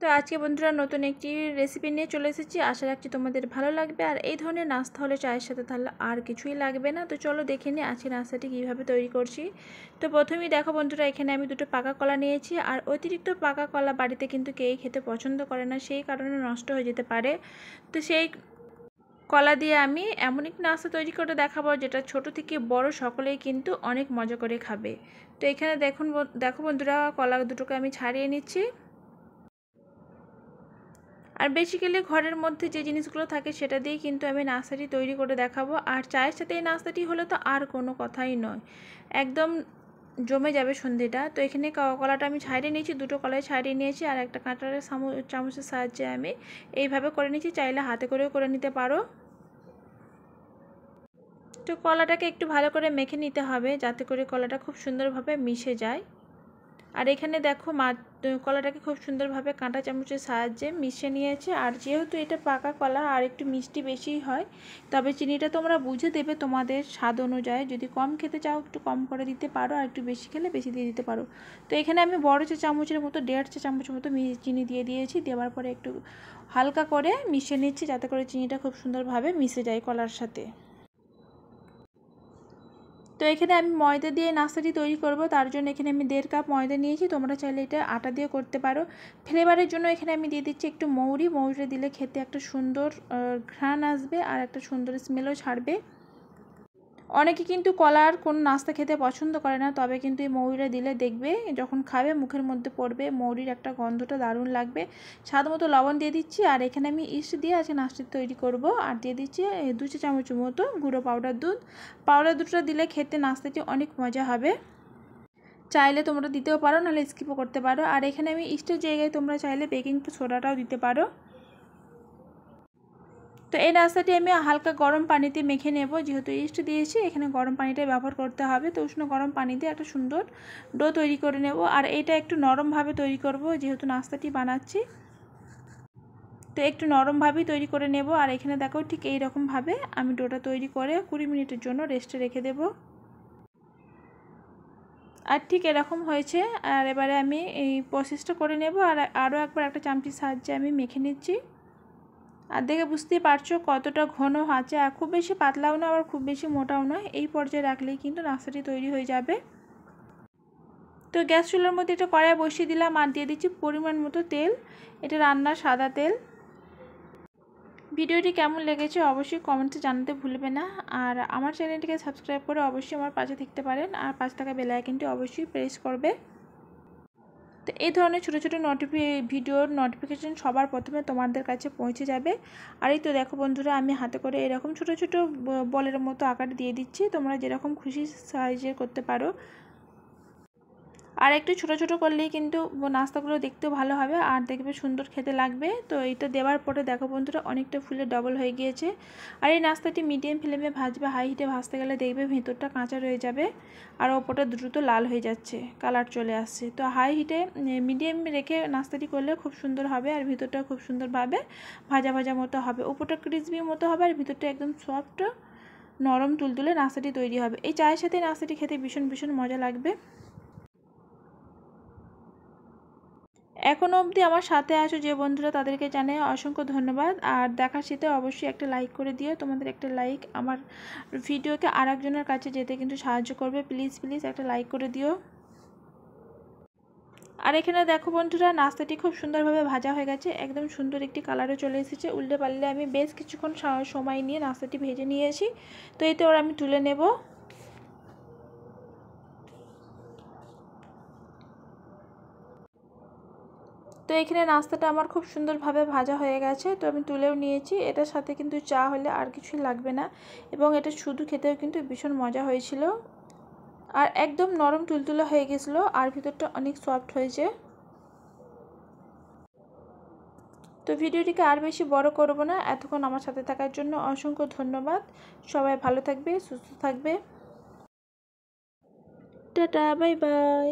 তো আজকে বন্ধুরা নতুন একটি রেসিপি নিয়ে চলে এসেছি। আশা রাখছি তোমাদের ভালো লাগবে। আর এই ধরনের নাস্তা হলে চায়ের সাথে তাহলে আর কিছুই লাগবে না। তো চলো দেখে নিই আজকে নাস্তাটি কীভাবে তৈরি করছি। তো প্রথমেই দেখো বন্ধুরা, এখানে আমি দুটো পাকা কলা নিয়েছি। আর অতিরিক্ত পাকা কলা বাড়িতে কিন্তু কেউই খেতে পছন্দ করে না, সেই কারণে নষ্ট হয়ে যেতে পারে। তো সেই কলা দিয়ে আমি এমন একটি নাস্তা তৈরি করে দেখাবো যেটা ছোট থেকে বড় সকলেই কিন্তু অনেক মজা করে খাবে। তো এখানে দেখো বন্ধুরা, কলা দুটোকে আমি ছাড়িয়ে নিচ্ছি। আর বেসিক্যালি ঘরের মধ্যে যে জিনিসগুলো থাকে সেটা দিয়ে কিন্তু আমি নাস্তাটি তৈরি করে দেখাবো। আর চায়ের সাথে এই নাস্তাটি হলে তো আর কোনো কথাই নয়, একদম জমে যাবে সন্ধেটা। তো এখানে কলাটা আমি ছাড়িয়ে নিয়েছি, দুটো কলাই ছাড়িয়ে নিয়েছি। আর একটা কাঁটারের চামচের সাহায্যে আমি এইভাবে করে নিয়েছি, চাইলে হাতে করেও করে নিতে পারো। তো কলাটাকে একটু ভালো করে মেখে নিতে হবে যাতে করে কলাটা খুব সুন্দরভাবে মিশে যায়। আর এখানে দেখো কলাটাকে খুব সুন্দরভাবে কাঁটা চামচের সাহায্যে মিশিয়ে নিয়েছে। আর যেহেতু এটা পাকা কলা আর একটু মিষ্টি বেশি হয়, তবে চিনিটা তোমরা বুঝে দেবে তোমাদের স্বাদ অনুযায়ী। যদি কম খেতে চাও একটু কম করে দিতে পারো, আর একটু বেশি খেলে বেশি দিয়ে দিতে পারো। তো এখানে আমি বড় চা চামচের মতো 1.5 চা চামচ মতো চিনি দিয়ে দিয়েছি। দেওয়ার পরে একটু হালকা করে মিশিয়ে নিচ্ছি যাতে করে চিনিটা খুব সুন্দরভাবে মিশে যায় কলার সাথে। তো এখানে আমি ময়দা দিয়ে নাস্তাটি তৈরি করব, তার জন্য এখানে আমি 1.5 কাপ ময়দা নিয়েছি। তোমরা চাইলে এটা আটা দিয়ে করতে পারো। ফ্লেভারের জন্য এখানে আমি দিয়ে দিচ্ছি একটু মৌরিটা দিলে খেতে একটা সুন্দর ঘ্রাণ আসবে আর একটা সুন্দর স্মেলও ছাড়বে। অনেকে কিন্তু কলার কোনো নাস্তা খেতে পছন্দ করে না, তবে কিন্তু এই মৌরিটা দিলে দেখবে যখন খাবে মুখের মধ্যে পড়বে মৌরির একটা গন্ধটা দারুণ লাগবে। স্বাদ মতো লবণ দিয়ে দিচ্ছি। আর এখানে আমি ইস্ট দিয়ে আজকে নাস্তাটি তৈরি করব। আর দিয়ে দিচ্ছি 2 চা চামচের মতো গুঁড়ো পাউডার দুধটা দিলে খেতে নাস্তাটি অনেক মজা হবে। চাইলে তোমরা দিতেও পারো, নাহলে স্কিপও করতে পারো। আর এখানে আমি ইস্টের জায়গায় তোমরা চাইলে বেকিং সোডাটাও দিতে পারো। তো এই নাস্তাটি আমি হালকা গরম পানিতে মেখে নেব। যেহেতু ইস্ট দিয়েছি এখানে গরম পানিটাই ব্যবহার করতে হবে। তো উষ্ণ গরম পানিতে একটা সুন্দর ডো তৈরি করে নেব। আর এটা একটু নরমভাবে তৈরি করব, যেহেতু নাস্তাটি বানাচ্ছি। তো একটু নরমভাবেই তৈরি করে নেব। আর এখানে দেখো ঠিক এই রকমভাবে আমি ডোটা তৈরি করে 20 মিনিটের জন্য রেস্টে রেখে দেব। আর ঠিক এরকম হয়েছে। আর এবারে আমি এই প্রসেসটা করে নেব। আর আরও একবার একটা চামচির সাহায্যে আমি মেখে নিচ্ছি। আর দেখে বুঝতেই পারছো কতটা ঘন আছে। আর খুব বেশি পাতলাও না আবার খুব বেশি মোটাও নয়, এই পর্যায়ে রাখলেই কিন্তু নাস্তাটি তৈরি হয়ে যাবে। তো গ্যাস চুলার মধ্যে একটা কড়াই বসিয়ে দিলাম আর দিয়ে দিচ্ছি পরিমাণ মতো তেল। এটা রান্নার সাদা তেল। ভিডিওটি কেমন লেগেছে অবশ্যই কমেন্টে জানাতে ভুলবে না। আর আমার চ্যানেলটিকে সাবস্ক্রাইব করে অবশ্যই আমার পাশে থাকতে পারেন। আর পাশে থাকা বেল আইকনটি অবশ্যই প্রেস করবে। তো এই ধরনের ছোটো ছোটো ভিডিওর নোটিফিকেশান সবার প্রথমে তোমাদের কাছে পৌঁছে যাবে। আর এই তো দেখো বন্ধুরা, আমি হাতে করে এরকম ছোটো ছোটো বলের মতো আকার দিয়ে দিচ্ছি। তোমরা যেরকম খুশি সাইজের করতে পারো। আর একটু ছোটো ছোটো করলেই কিন্তু নাস্তাগুলো দেখতেও ভালো হবে আর দেখবে সুন্দর খেতে লাগবে। তো এইটা দেওয়ার পরে দেখো বন্ধুরা অনেকটা ফুলে ডবল হয়ে গিয়েছে। আর এই নাস্তাটি মিডিয়াম ফ্লেমে ভাজবে, হাই হিটে ভাজতে গেলে দেখবে ভেতরটা কাঁচা রয়ে যাবে আর ওপরটা দ্রুত লাল হয়ে যাচ্ছে, কালার চলে আসছে। তো হাই হিটে মিডিয়াম রেখে নাস্তাটি করলে খুব সুন্দর হবে আর ভিতরটা খুব সুন্দরভাবে ভাজা ভাজা মতো হবে। ওপরটা ক্রিসপি মতো হবে আর ভিতরটা একদম সফট নরম তুলতুলে নাস্তাটি তৈরি হবে। এই চায়ের সাথে নাস্তাটি খেতে ভীষণ ভীষণ মজা লাগবে। এখনও অবধি আমার সাথে আছো যে বন্ধুরা, তাদেরকে জানাই অসংখ্য ধন্যবাদ। আর দেখার সাথে অবশ্যই একটা লাইক করে দিও। তোমাদের একটা লাইক আমার ভিডিওকে আরেকজনের কাছে যেতে কিন্তু সাহায্য করবে। প্লিজ প্লিজ একটা লাইক করে দিও। আর এখানে দেখো বন্ধুরা, নাস্তাটি খুব সুন্দরভাবে ভাজা হয়ে গেছে, একদম সুন্দর একটি কালারও চলে এসেছে। উল্টে পাল্টে আমি বেশ কিছুক্ষণ সময় নিয়ে নাস্তাটি ভেজে নিয়েছি। তো এতে ওরা আমি তুলে নেব। তো এখানে নাস্তাটা আমার খুব সুন্দরভাবে ভাজা হয়ে গেছে। তো আমি তুলেও নিয়েছি। এটার সাথে কিন্তু চা হলে আর কিছুই লাগবে না, এবং এটা শুধু খেতেও কিন্তু ভীষণ মজা হয়েছিল। আর একদম নরম তুলতুলে হয়ে গেছিলো আর ভিতরটা অনেক সফট হয়েছে। তো ভিডিওটিকে আর বেশি বড় করব না। এতক্ষণ আমার সাথে থাকার জন্য অসংখ্য ধন্যবাদ। সবাই ভালো থাকবে, সুস্থ থাকবে। Tata, bye bye.